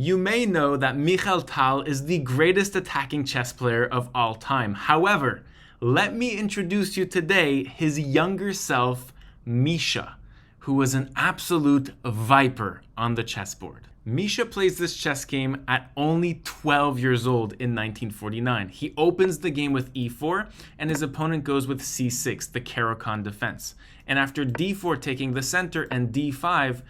You may know that Mikhail Tal is the greatest attacking chess player of all time. However, let me introduce you today his younger self, Misha, who was an absolute viper on the chessboard. Misha plays this chess game at only 12 years old in 1949. He opens the game with e4, and his opponent goes with c6, the Caro-Kann defense. And after d4 taking the center and d5,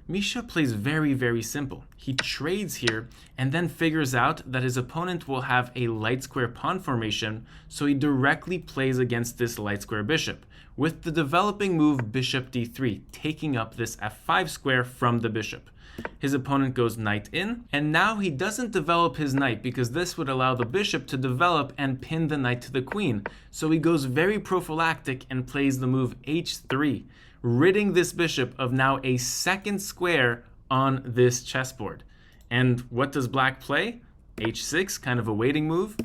Misha plays very simple. He trades here and then figures out that his opponent will have a light square pawn formation, so he directly plays against this light square bishop, with the developing move bishop d3, taking up this f5 square from the bishop. His opponent goes knight in, and now he doesn't develop his knight because this would allow the bishop to develop and pin the knight to the queen. So he goes very prophylactic and plays the move h3, ridding this bishop of now a second square on this chessboard. And what does black play? h6, kind of a waiting move.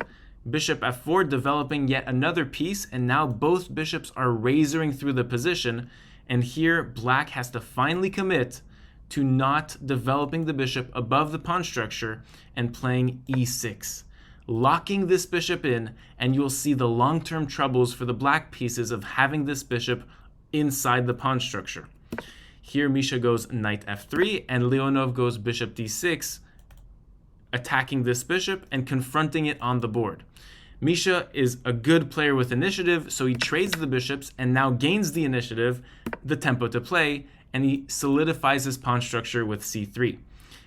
Bishop f4, developing yet another piece, and now both bishops are razoring through the position, and here black has to finally commit to not developing the bishop above the pawn structure and playing e6, locking this bishop in, and you'll see the long-term troubles for the black pieces of having this bishop inside the pawn structure. Here Misha goes knight f3, and Leonov goes bishop d6, attacking this bishop and confronting it on the board. Misha is a good player with initiative, so he trades the bishops and now gains the initiative, the tempo to play, and he solidifies his pawn structure with c3.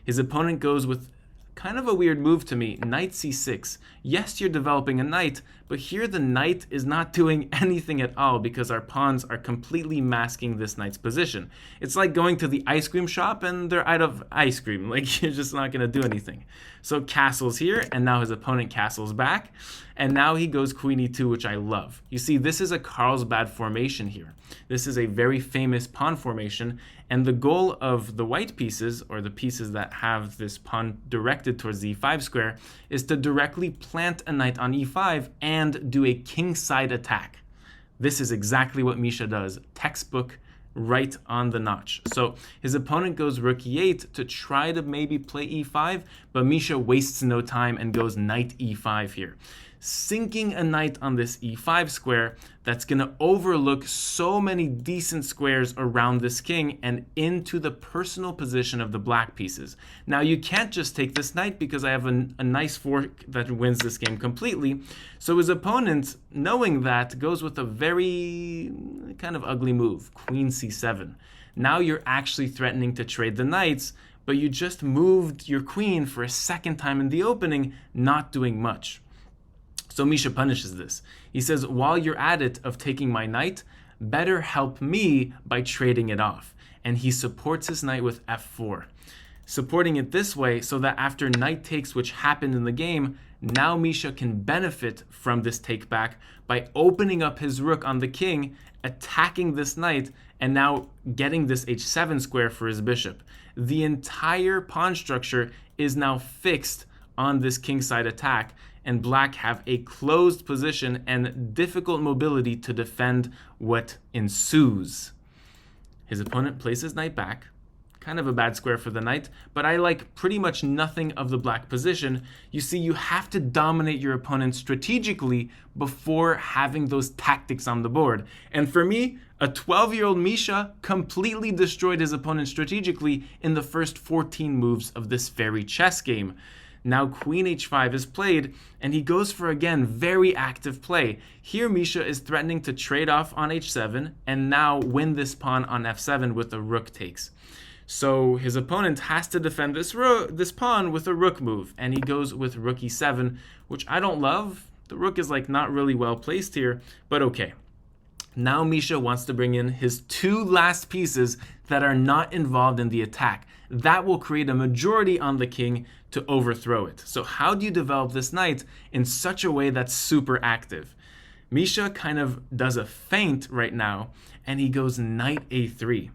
His opponent goes with kind of a weird move to me, knight c6. Yes, you're developing a knight, but here the knight is not doing anything at all because our pawns are completely masking this knight's position. It's like going to the ice cream shop and they're out of ice cream. Like, you're just not going to do anything. So castles here, and now his opponent castles back, and now he goes queen e2, which I love. You see, this is a Carlsbad formation here. This is a very famous pawn formation, and the goal of the white pieces, or the pieces that have this pawn directed towards the e5 square, is to directly plant a knight on e5 and do a kingside attack. This is exactly what Misha does. Textbook, right on the notch. So his opponent goes rook e8 to try to maybe play e5, but Misha wastes no time and goes knight e5 here, sinking a knight on this e5 square that's going to overlook so many decent squares around this king and into the personal position of the black pieces. Now you can't just take this knight because I have a nice fork that wins this game completely. So his opponent, knowing that, goes with a very kind of ugly move, queen c7. Now you're actually threatening to trade the knights, but you just moved your queen for a second time in the opening, not doing much. So Misha punishes this. He says, while you're at it of taking my knight, better help me by trading it off. And he supports his knight with f4, supporting it this way so that after knight takes, which happened in the game, now Misha can benefit from this take back by opening up his rook on the king, attacking this knight, and now getting this h7 square for his bishop. The entire pawn structure is now fixed on this kingside attack, and black have a closed position and difficult mobility to defend what ensues. His opponent places knight back, kind of a bad square for the knight, but I like pretty much nothing of the black position. You see, you have to dominate your opponent strategically before having those tactics on the board. And for me, a 12-year-old Misha completely destroyed his opponent strategically in the first 14 moves of this very chess game. Now queen h5 is played, and he goes for, again, very active play. Here Misha is threatening to trade off on h7 and now win this pawn on f7 with a rook takes. So his opponent has to defend this pawn with a rook move, and he goes with rook e7, which I don't love. The rook is like not really well placed here, but okay. Now Misha wants to bring in his two last pieces that are not involved in the attack. That will create a majority on the king to overthrow it. So how do you develop this knight in such a way that's super active? Misha kind of does a feint right now, and he goes knight a3.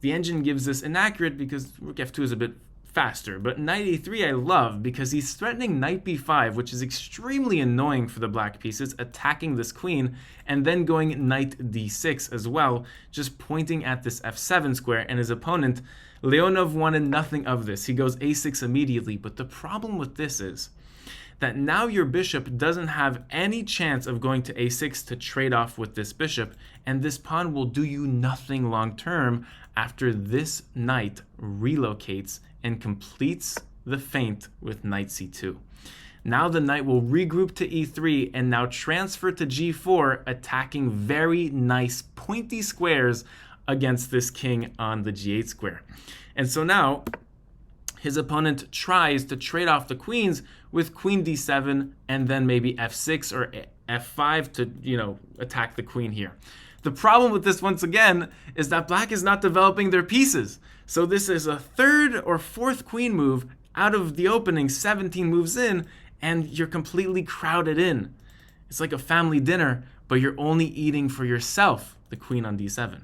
The engine gives this inaccurate because rook f2 is a bit faster, but knight a3 I love because he's threatening knight b5, which is extremely annoying for the black pieces, attacking this queen, and then going knight d6 as well, just pointing at this f7 square, and his opponent Leonov wanted nothing of this. He goes a6 immediately, but the problem with this is that now your bishop doesn't have any chance of going to a6 to trade off with this bishop, and this pawn will do you nothing long term after this knight relocates and completes the feint with knight c2. Now the knight will regroup to e3 and now transfer to g4, attacking very nice pointy squares against this king on the g8 square. And so now his opponent tries to trade off the queens with queen d7 and then maybe f6 or f5 to, attack the queen here. The problem with this, once again, is that black is not developing their pieces. So this is a third or fourth queen move out of the opening 17 moves in, and you're completely crowded in. It's like a family dinner, but you're only eating for yourself, the queen on d7.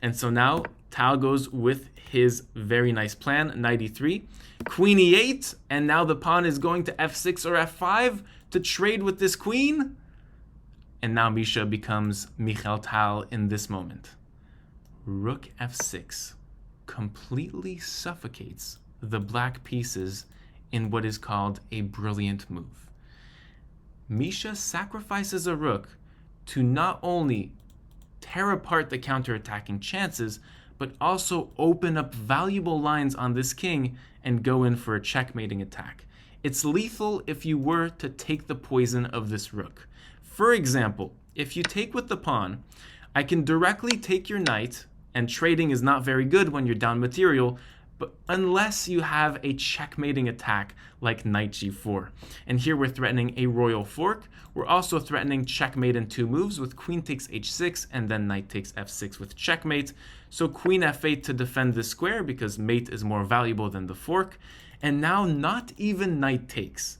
And so now Tal goes with his very nice plan, knight e3, queen e8, and now the pawn is going to f6 or f5 to trade with this queen. And now Misha becomes Mikhail Tal in this moment. Rook f6 completely suffocates the black pieces in what is called a brilliant move. Misha sacrifices a rook to not only tear apart the counterattacking chances, but also open up valuable lines on this king and go in for a checkmating attack. It's lethal if you were to take the poison of this rook. For example, if you take with the pawn, I can directly take your knight, and trading is not very good when you're down material, but unless you have a checkmating attack like knight g4. And here we're threatening a royal fork. We're also threatening checkmate in 2 moves with queen takes h6 and then knight takes f6 with checkmate. So queen f8 to defend this square because mate is more valuable than the fork. And now not even knight takes.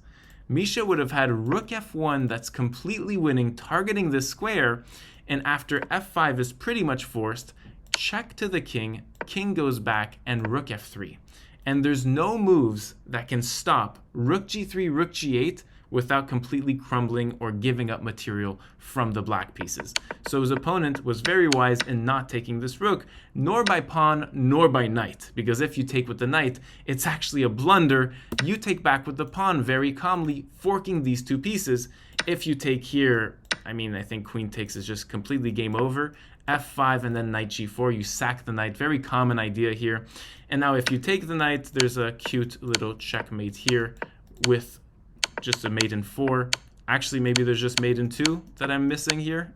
Misha would have had rook f1 that's completely winning, targeting this square, and after f5 is pretty much forced, check to the king, king goes back, and rook f3. And there's no moves that can stop rook g3, rook g8 without completely crumbling or giving up material from the black pieces. So his opponent was very wise in not taking this rook, nor by pawn, nor by knight. Because if you take with the knight, it's actually a blunder. You take back with the pawn very calmly, forking these 2 pieces. If you take here, I think queen takes is just completely game over. f5 and then knight g4, you sack the knight. Very common idea here. And now if you take the knight, there's a cute little checkmate here with just a mate in 4. Actually, maybe there's just mate in 2 that I'm missing here.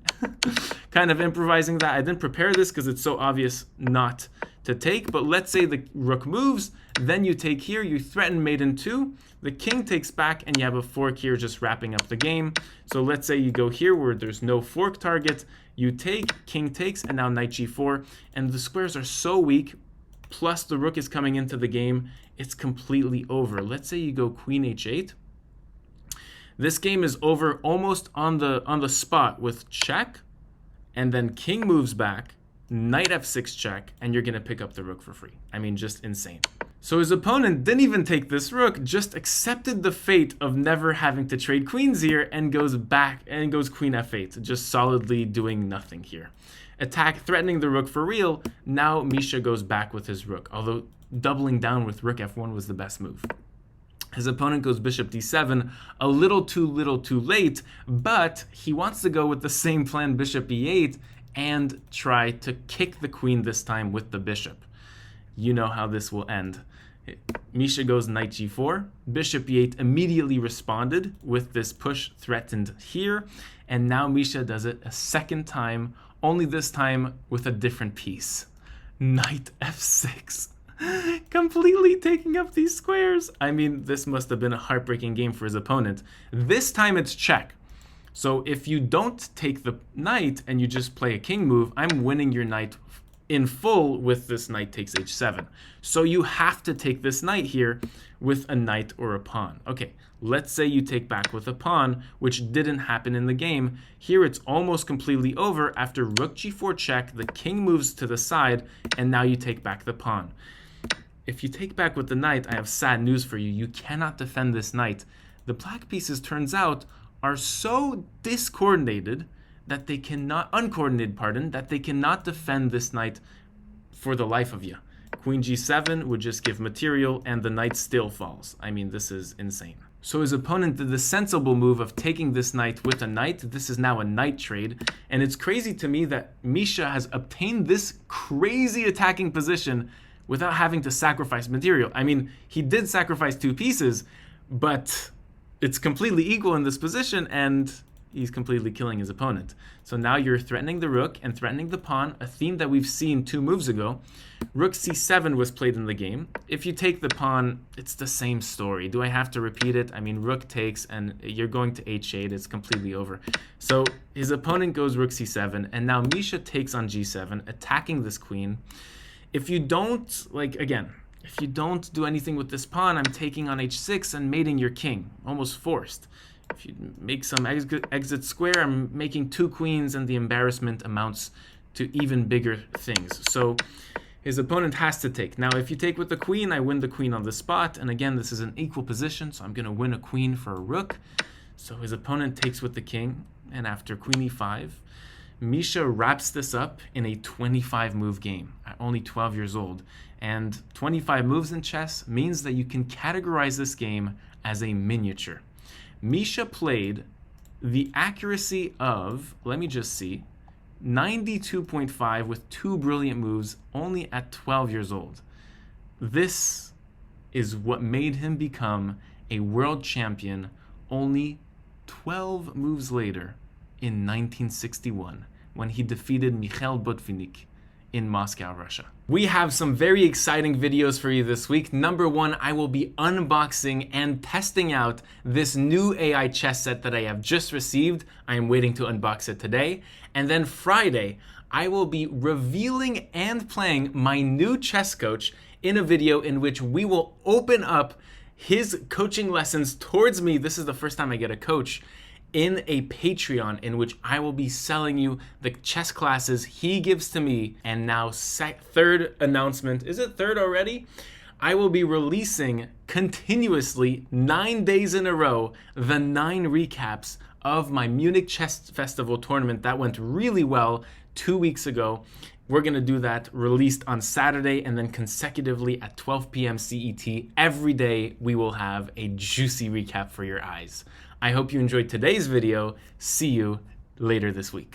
Kind of improvising that. I didn't prepare this because it's so obvious not to take, but let's say the rook moves, then you take here, you threaten mate in 2, the king takes back, and you have a fork here just wrapping up the game. So let's say you go here where there's no fork target, you take, king takes, and now knight g4, and the squares are so weak, plus the rook is coming into the game, it's completely over. Let's say you go queen h8. This game is over almost on the spot with check, and then king moves back, knight f6 check, and you're going to pick up the rook for free. Just insane. So his opponent didn't even take this rook, just accepted the fate of never having to trade queens here and goes back and goes queen f8, just solidly doing nothing here. Attack, threatening the rook for real. Now Misha goes back with his rook, although doubling down with rook f1 was the best move. His opponent goes bishop d7, a little too late, but he wants to go with the same plan, bishop e8, and try to kick the queen this time with the bishop. You know how this will end. Misha goes knight g4, bishop e8 immediately responded with this push threatened here, and now Misha does it a second time, only this time with a different piece. Knight f6. Completely taking up these squares. This must have been a heartbreaking game for his opponent. This time it's check. So if you don't take the knight and you just play a king move, I'm winning your knight in full with this knight takes h7. So you have to take this knight here with a knight or a pawn. Okay, let's say you take back with a pawn, which didn't happen in the game. Here it's almost completely over. After rook g4 check, the king moves to the side, and now you take back the pawn. If you take back with the knight, I have sad news for you. You cannot defend this knight. The black pieces, turns out, are so discoordinated that they cannot, uncoordinated, that they cannot defend this knight for the life of you. Queen g7 would just give material, and the knight still falls. I mean, this is insane. So his opponent did the sensible move of taking this knight with a knight. This is now a knight trade. And it's crazy to me that Misha has obtained this crazy attacking position without having to sacrifice material. I mean, he did sacrifice 2 pieces, but it's completely equal in this position, and he's completely killing his opponent. So now you're threatening the rook and threatening the pawn, a theme that we've seen 2 moves ago. Rook c7 was played in the game. If you take the pawn, it's the same story. Do I have to repeat it? I mean, rook takes, and you're going to h8. It's completely over. So his opponent goes rook c7, and now Misha takes on g7, attacking this queen. If you don't, like, again, if you don't do anything with this pawn, I'm taking on h6 and mating your king, almost forced. If you make some exit square, I'm making 2 queens, and the embarrassment amounts to even bigger things. So his opponent has to take. Now, if you take with the queen, I win the queen on the spot. And again, this is an equal position, so I'm going to win a queen for a rook. So his opponent takes with the king, and after queen e5, Misha wraps this up in a 25-move game at only 12 years old. And 25 moves in chess means that you can categorize this game as a miniature. Misha played the accuracy of, let me just see, 92.5 with 2 brilliant moves only at 12 years old. This is what made him become a world champion only 12 moves later in 1961, when he defeated Mikhail Botvinnik in Moscow, Russia. We have some very exciting videos for you this week. Number 1, I will be unboxing and testing out this new AI chess set that I have just received. I am waiting to unbox it today. And then Friday, I will be revealing and playing my new chess coach in a video in which we will open up his coaching lessons towards me. This is the first time I get a coach in a Patreon, in which I will be selling you the chess classes he gives to me. And now, third announcement, is it third already? I will be releasing continuously 9 days in a row the 9 recaps of my Munich Chess Festival tournament that went really well 2 weeks ago. We're going to do that released on Saturday, and then consecutively at 12 p.m. CET. Every day we will have a juicy recap for your eyes. I hope you enjoyed today's video. See you later this week.